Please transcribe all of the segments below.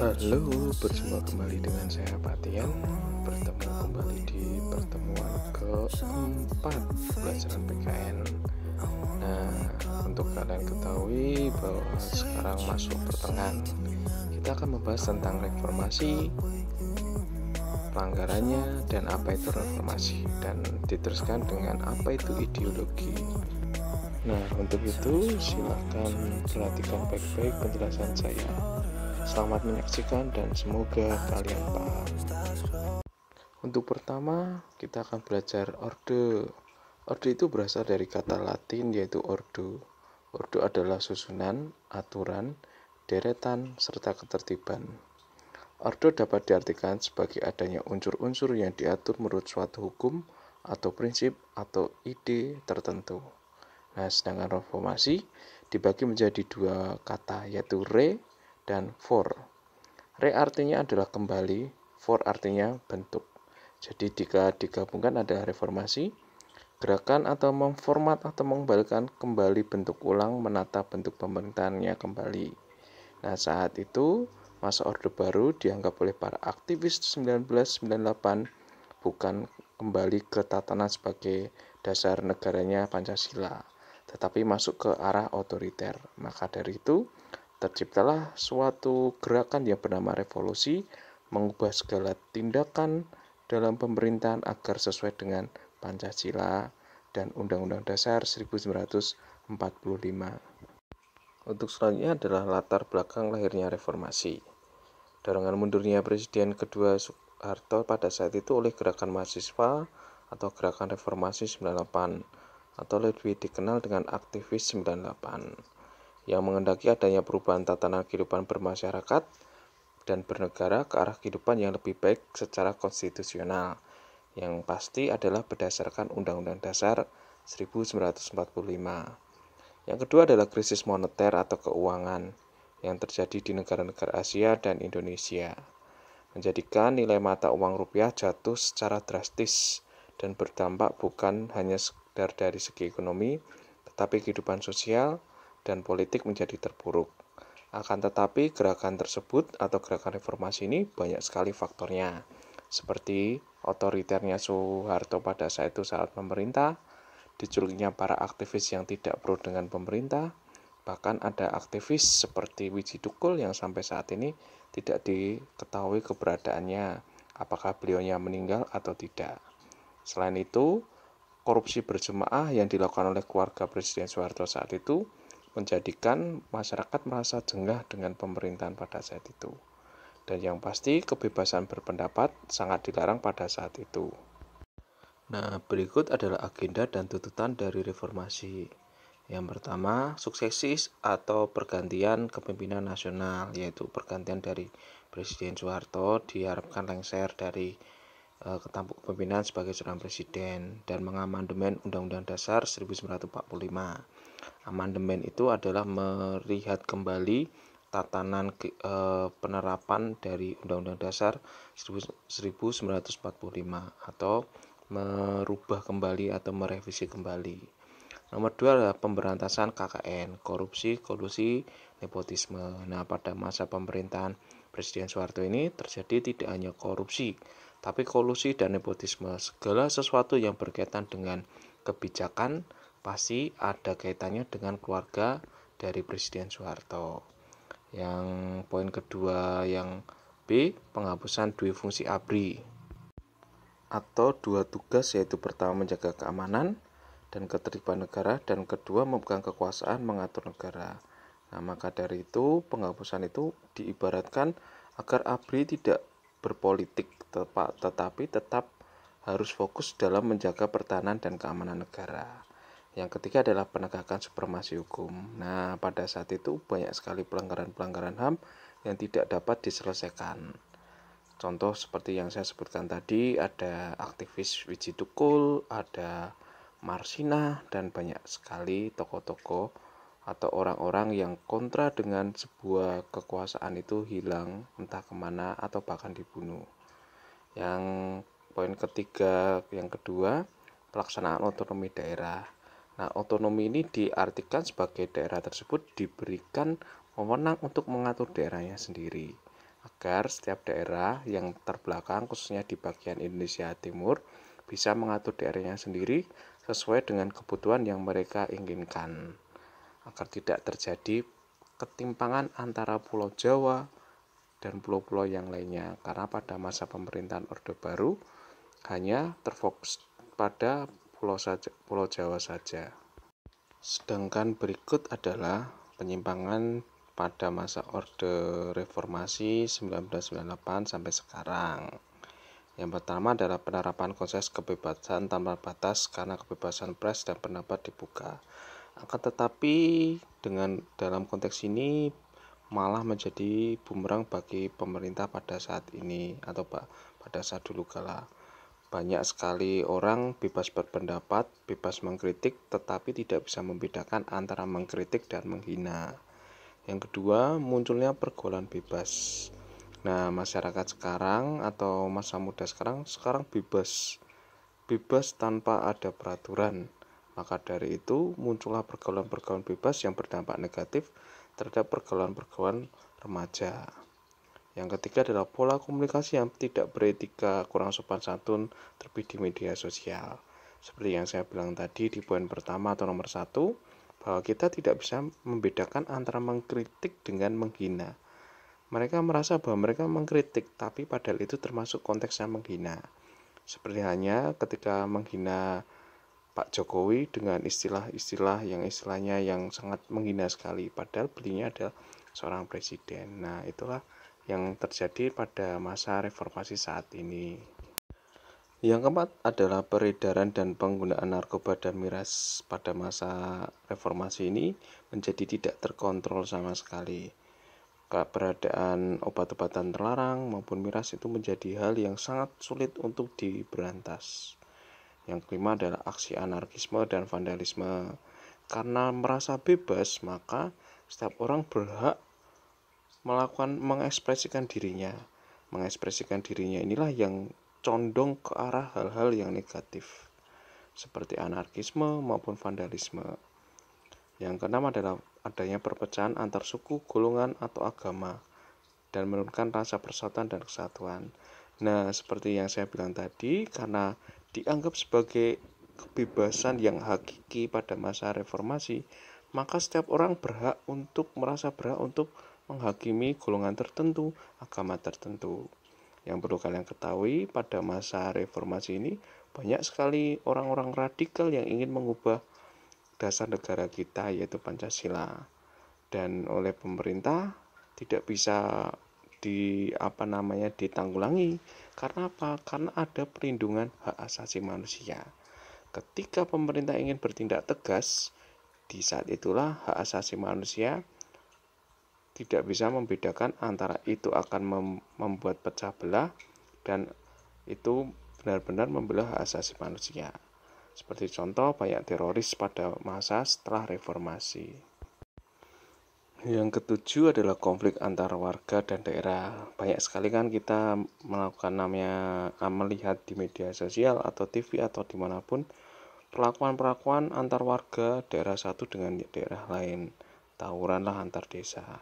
Halo, berjumpa kembali dengan saya Patian. Bertemu kembali di pertemuan keempat pelajaran PKN. Nah, untuk kalian ketahui bahwa sekarang masuk pertengahan, kita akan membahas tentang reformasi, pelanggarannya, dan apa itu reformasi, dan diteruskan dengan apa itu ideologi. Nah, untuk itu silakan perhatikan baik-baik penjelasan saya. Selamat menyaksikan dan semoga kalian paham. Untuk pertama, kita akan belajar orde. Orde itu berasal dari kata Latin yaitu ordo. Ordo adalah susunan, aturan, deretan, serta ketertiban. Ordo dapat diartikan sebagai adanya unsur-unsur yang diatur menurut suatu hukum atau prinsip atau ide tertentu. Nah, sedangkan reformasi dibagi menjadi dua kata yaitu re dan for. Re artinya adalah kembali, for artinya bentuk. Jadi jika digabungkan ada reformasi, gerakan atau memformat atau mengembalikan kembali bentuk ulang menata bentuk pemerintahannya kembali. Nah, saat itu masa Orde Baru dianggap oleh para aktivis 1998 bukan kembali ke tatanan sebagai dasar negaranya Pancasila, tetapi masuk ke arah otoriter. Maka dari itu, terciptalah suatu gerakan yang bernama revolusi, mengubah segala tindakan dalam pemerintahan agar sesuai dengan Pancasila dan Undang-Undang Dasar 1945. Untuk selanjutnya adalah latar belakang lahirnya reformasi. Dorongan mundurnya Presiden kedua Soeharto pada saat itu oleh gerakan mahasiswa atau gerakan reformasi 98 atau lebih dikenal dengan aktivis 98 yang menghendaki adanya perubahan tatanan kehidupan bermasyarakat dan bernegara ke arah kehidupan yang lebih baik secara konstitusional, yang pasti adalah berdasarkan Undang-Undang Dasar 1945. Yang kedua adalah krisis moneter atau keuangan yang terjadi di negara-negara Asia dan Indonesia, menjadikan nilai mata uang rupiah jatuh secara drastis dan berdampak bukan hanya sekedar dari segi ekonomi, tetapi kehidupan sosial dan politik menjadi terpuruk. Akan tetapi gerakan tersebut atau gerakan reformasi ini banyak sekali faktornya, seperti otoriternya Soeharto pada saat itu saat memerintah, diculuknya para aktivis yang tidak pro dengan pemerintah, bahkan ada aktivis seperti Widji Dukul yang sampai saat ini tidak diketahui keberadaannya, apakah beliaunya meninggal atau tidak. Selain itu, korupsi berjemaah yang dilakukan oleh keluarga Presiden Soeharto saat itu menjadikan masyarakat merasa jengah dengan pemerintahan pada saat itu. Dan yang pasti kebebasan berpendapat sangat dilarang pada saat itu. Nah, berikut adalah agenda dan tuntutan dari reformasi. Yang pertama, suksesi atau pergantian kepemimpinan nasional, yaitu pergantian dari Presiden Soeharto diharapkan lengser dari ketampuk kepemimpinan sebagai seorang presiden dan mengamandemen Undang-Undang Dasar 1945. Amandemen itu adalah melihat kembali tatanan penerapan dari Undang-Undang Dasar 1945 atau merubah kembali atau merevisi kembali. Nomor 2 adalah pemberantasan KKN, korupsi, kolusi, nepotisme. Nah, pada masa pemerintahan Presiden Soeharto ini terjadi tidak hanya korupsi, tapi kolusi dan nepotisme. Segala sesuatu yang berkaitan dengan kebijakan pasti ada kaitannya dengan keluarga dari Presiden Soeharto. Yang poin kedua yang B, penghapusan dua fungsi ABRI atau dua tugas, yaitu pertama menjaga keamanan dan ketertiban negara dan kedua memegang kekuasaan mengatur negara. Nah, maka dari itu penghapusan itu diibaratkan agar ABRI tidak berpolitik tetapi tetap harus fokus dalam menjaga pertahanan dan keamanan negara. Yang ketiga adalah penegakan supremasi hukum. Nah, pada saat itu banyak sekali pelanggaran-pelanggaran HAM yang tidak dapat diselesaikan. Contoh seperti yang saya sebutkan tadi, ada aktivis Widji Dukul, ada Marsina, dan banyak sekali tokoh-tokoh atau orang-orang yang kontra dengan sebuah kekuasaan itu hilang entah kemana atau bahkan dibunuh. Yang poin ketiga, yang kedua, pelaksanaan otonomi daerah. Nah, otonomi ini diartikan sebagai daerah tersebut diberikan wewenang untuk mengatur daerahnya sendiri. agar setiap daerah yang terbelakang, khususnya di bagian Indonesia Timur, bisa mengatur daerahnya sendiri sesuai dengan kebutuhan yang mereka inginkan, agar tidak terjadi ketimpangan antara Pulau Jawa dan pulau-pulau yang lainnya, karena pada masa pemerintahan Orde Baru hanya terfokus pada Pulau Jawa saja. Sedangkan berikut adalah penyimpangan pada masa Orde Reformasi 1998 sampai sekarang. Yang pertama adalah penerapan konsep kebebasan tanpa batas karena kebebasan pers dan pendapat dibuka. Akan tetapi dalam konteks ini malah menjadi bumerang bagi pemerintah pada saat ini atau pada saat dulu kala. Banyak sekali orang bebas berpendapat, bebas mengkritik, tetapi tidak bisa membedakan antara mengkritik dan menghina. Yang kedua, munculnya pergaulan bebas. Nah, masyarakat sekarang atau masa muda sekarang bebas tanpa ada peraturan. Maka dari itu muncullah pergaulan-pergaulan bebas yang berdampak negatif terhadap pergaulan-pergaulan remaja. Yang ketiga adalah pola komunikasi yang tidak beretika, kurang sopan santun, terlebih di media sosial. Seperti yang saya bilang tadi di poin pertama atau nomor 1, bahwa kita tidak bisa membedakan antara mengkritik dengan menghina. Mereka merasa bahwa mereka mengkritik, tapi padahal itu termasuk konteksnya menghina. Seperti hanya ketika menghina Pak Jokowi dengan istilah-istilah yang istilahnya yang sangat menghina sekali, padahal beliau adalah seorang presiden. Nah, itulah yang terjadi pada masa reformasi saat ini. Yang keempat adalah peredaran dan penggunaan narkoba dan miras pada masa reformasi ini menjadi tidak terkontrol sama sekali. Keberadaan obat-obatan terlarang maupun miras itu menjadi hal yang sangat sulit untuk diberantas. Yang kelima adalah aksi anarkisme dan vandalisme. Karena merasa bebas, maka setiap orang berhak mengekspresikan dirinya. Mengekspresikan dirinya inilah yang condong ke arah hal-hal yang negatif, seperti anarkisme maupun vandalisme. Yang keenam adalah adanya perpecahan antar suku, golongan, atau agama, dan menurunkan rasa persatuan dan kesatuan. Nah, seperti yang saya bilang tadi, karena dianggap sebagai kebebasan yang hakiki pada masa reformasi, maka setiap orang merasa berhak untuk menghakimi golongan tertentu, agama tertentu. Yang perlu kalian ketahui, pada masa reformasi ini banyak sekali orang-orang radikal yang ingin mengubah dasar negara kita, yaitu Pancasila. Dan oleh pemerintah tidak bisa ditanggulangi. Karena apa? Karena ada perlindungan hak asasi manusia. Ketika pemerintah ingin bertindak tegas, di saat itulah hak asasi manusia tidak bisa membedakan antara itu akan membuat pecah belah dan itu benar-benar membelah hak asasi manusia. Seperti contoh banyak teroris pada masa setelah reformasi. Yang ketujuh adalah konflik antar warga dan daerah. Banyak sekali kan kita melihat di media sosial atau TV atau dimanapun perlakuan antar warga daerah satu dengan daerah lain. Tawuranlah antar desa.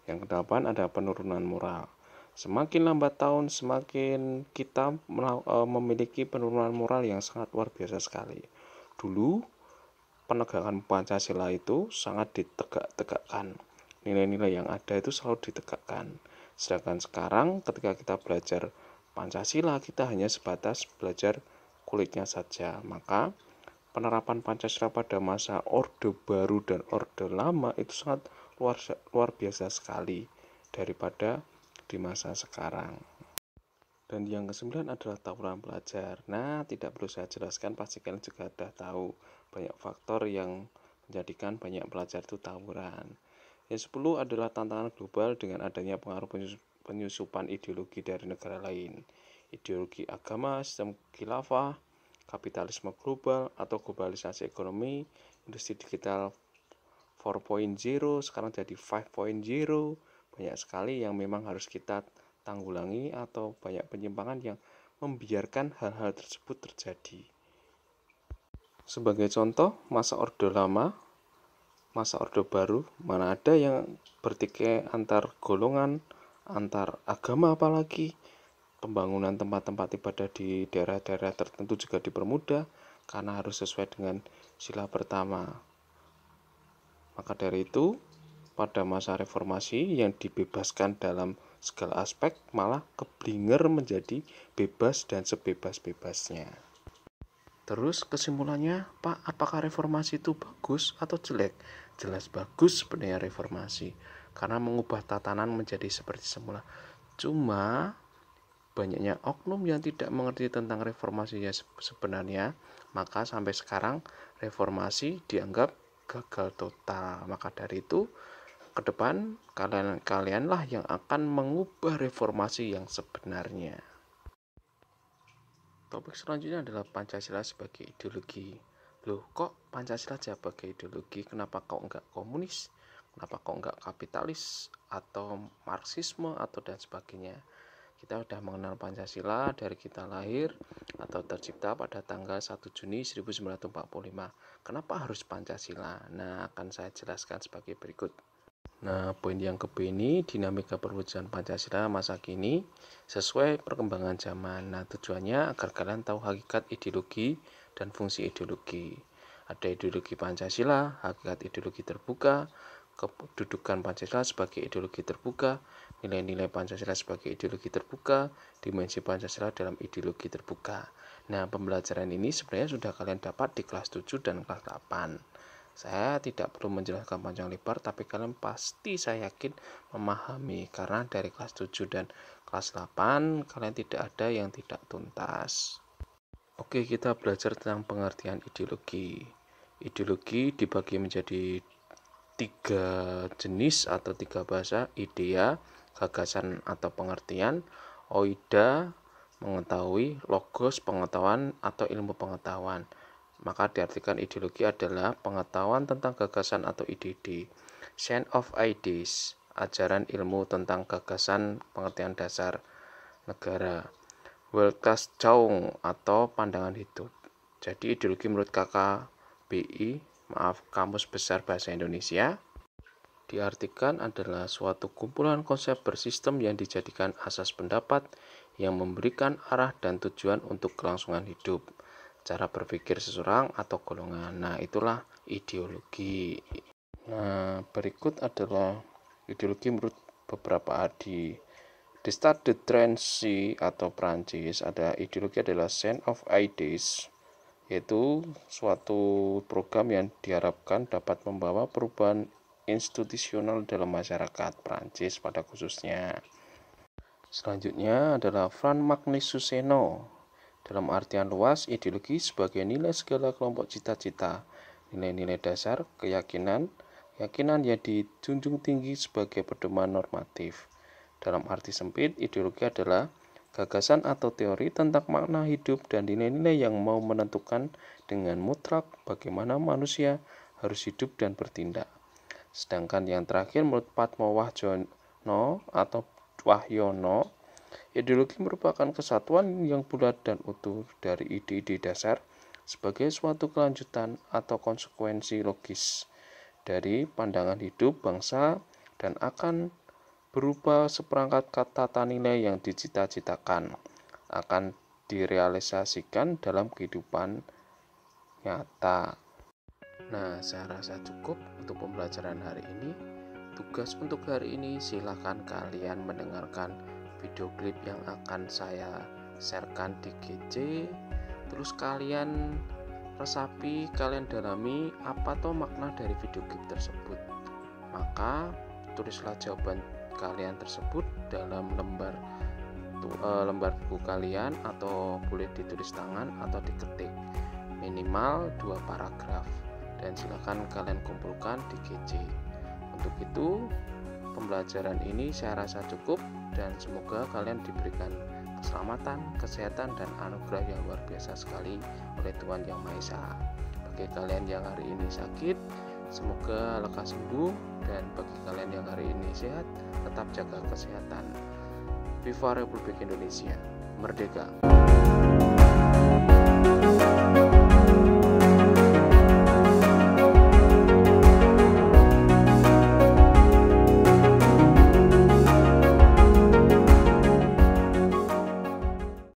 Yang kedelapan ada penurunan moral. Semakin lambat tahun, semakin kita memiliki penurunan moral yang sangat luar biasa sekali. Dulu, penegakan Pancasila itu sangat ditegakkan. Nilai-nilai yang ada itu selalu ditegakkan. Sedangkan sekarang ketika kita belajar Pancasila, kita hanya sebatas belajar kulitnya saja. Maka penerapan Pancasila pada masa Orde Baru dan Orde Lama itu sangat luar biasa sekali daripada di masa sekarang. Dan yang kesembilan adalah tawuran pelajar. Nah, tidak perlu saya jelaskan, pasti kalian juga sudah tahu banyak faktor yang menjadikan banyak pelajar itu tawuran. Yang 10 adalah tantangan global dengan adanya pengaruh penyusupan ideologi dari negara lain. Ideologi agama, sistem khilafah, kapitalisme global atau globalisasi ekonomi, industri digital 4.0 sekarang jadi 5.0. Banyak sekali yang memang harus kita tanggulangi atau banyak penyimpangan yang membiarkan hal-hal tersebut terjadi. Sebagai contoh, masa Orde Lama, masa Orde Baru, mana ada yang bertikai antar golongan, antar agama, apalagi pembangunan tempat-tempat ibadah di daerah-daerah tertentu juga dipermudah karena harus sesuai dengan sila pertama. Maka dari itu, pada masa reformasi yang dibebaskan dalam segala aspek malah keblinger menjadi bebas dan sebebas-bebasnya. Terus kesimpulannya, Pak, apakah reformasi itu bagus atau jelek? Jelas bagus sebenarnya reformasi, karena mengubah tatanan menjadi seperti semula. Cuma banyaknya oknum yang tidak mengerti tentang reformasi sebenarnya, maka sampai sekarang reformasi dianggap gagal total. Maka dari itu, ke depan kalianlah yang akan mengubah reformasi yang sebenarnya. Topik selanjutnya adalah Pancasila sebagai ideologi. Loh, kok Pancasila sebagai ideologi? Kenapa kok enggak komunis? Kenapa kok enggak kapitalis atau marxisme atau dan sebagainya? Kita sudah mengenal Pancasila dari kita lahir atau tercipta pada tanggal 1 Juni 1945. Kenapa harus Pancasila? Nah, akan saya jelaskan sebagai berikut. Nah, poin yang ke-B ini dinamika perwujudan Pancasila masa kini sesuai perkembangan zaman. Nah, tujuannya agar kalian tahu hakikat ideologi dan fungsi ideologi. Ada ideologi Pancasila, hakikat ideologi terbuka, kedudukan Pancasila sebagai ideologi terbuka, nilai-nilai Pancasila sebagai ideologi terbuka, dimensi Pancasila dalam ideologi terbuka. Nah, pembelajaran ini sebenarnya sudah kalian dapat di kelas 7 dan kelas 8. Saya tidak perlu menjelaskan panjang lebar, tapi kalian pasti saya yakin memahami, karena dari kelas 7 dan kelas 8 kalian tidak ada yang tidak tuntas. Oke, kita belajar tentang pengertian ideologi. Ideologi dibagi menjadi 3 jenis atau 3 bahasa: idea, gagasan atau pengertian, oida, mengetahui, logos, pengetahuan atau ilmu pengetahuan. Maka diartikan ideologi adalah pengetahuan tentang gagasan atau ide-ide. Science of ideas, ajaran ilmu tentang gagasan pengertian dasar negara. Weltanschauung atau pandangan hidup. Jadi ideologi menurut KKBI, Kamus Besar Bahasa Indonesia, diartikan adalah suatu kumpulan konsep bersistem yang dijadikan asas pendapat yang memberikan arah dan tujuan untuk kelangsungan hidup, cara berpikir seseorang atau golongan. Nah, itulah ideologi. Nah, berikut adalah ideologi menurut beberapa ahli. Di Stade de Drancy atau Prancis, ada ideologi adalah Science of Ideas, yaitu suatu program yang diharapkan dapat membawa perubahan institusional dalam masyarakat Prancis pada khususnya. Selanjutnya adalah Franz Magnus Suseno. Dalam artian luas, ideologi sebagai nilai segala kelompok cita-cita, nilai-nilai dasar, keyakinan yang dijunjung tinggi sebagai pedoman normatif. Dalam arti sempit, ideologi adalah gagasan atau teori tentang makna hidup dan nilai-nilai yang mau menentukan dengan mutlak bagaimana manusia harus hidup dan bertindak. Sedangkan yang terakhir menurut Patmo Wahyono, ideologi merupakan kesatuan yang bulat dan utuh dari ide-ide dasar sebagai suatu kelanjutan atau konsekuensi logis dari pandangan hidup bangsa dan akan berupa seperangkat tata nilai yang dicita-citakan akan direalisasikan dalam kehidupan nyata. Nah, saya rasa cukup untuk pembelajaran hari ini. Tugas untuk hari ini silakan kalian mendengarkan video klip yang akan saya sharekan di GC. Terus kalian resapi, kalian dalami apa toh makna dari video klip tersebut. Maka tulislah jawaban kalian tersebut dalam lembar buku kalian, atau boleh ditulis tangan atau diketik, minimal 2 paragraf, dan silakan kalian kumpulkan di GC. Untuk itu, pembelajaran ini saya rasa cukup, dan semoga kalian diberikan keselamatan, kesehatan, dan anugerah yang luar biasa sekali oleh Tuhan Yang Maha Esa. Bagi kalian yang hari ini sakit, semoga lekas sembuh, dan bagi kalian yang hari ini sehat, tetap jaga kesehatan. Viva Republik Indonesia, merdeka!